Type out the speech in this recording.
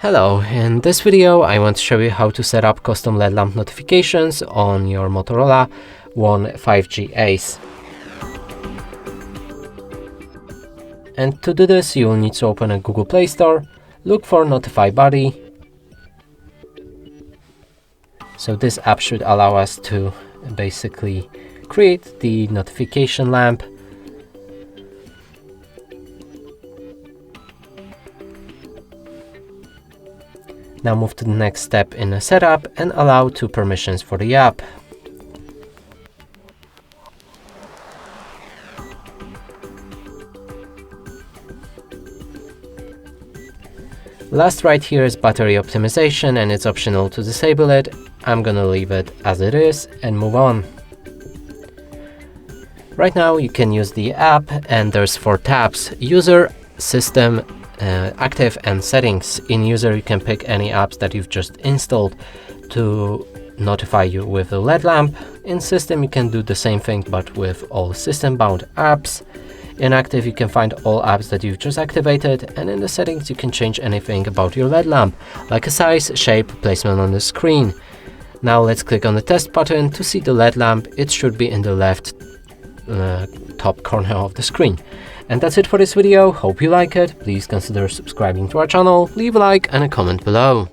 Hello, in this video I want to show you how to set up custom LED lamp notifications on your Motorola One 5G Ace. And to do this you will need to open a Google Play Store, look for NotifyBuddy. So this app should allow us to basically create the notification lamp. Now move to the next step in the setup and allow 2 permissions for the app. Last right here is battery optimization, and it's optional to disable it. I'm gonna leave it as it is and move on. Right now you can use the app and there's 4 tabs: User, System, Active and Settings. In User you can pick any apps that you've just installed to notify you with the LED lamp. In System you can do the same thing but with all system-bound apps. In Active you can find all apps that you've just activated, and in the Settings you can change anything about your LED lamp, like a size, shape, placement on the screen. Now let's click on the test button to see the LED lamp. It should be in the left top corner of the screen. And that's it for this video. Hope you like it. Please consider subscribing to our channel, leave a like and a comment below.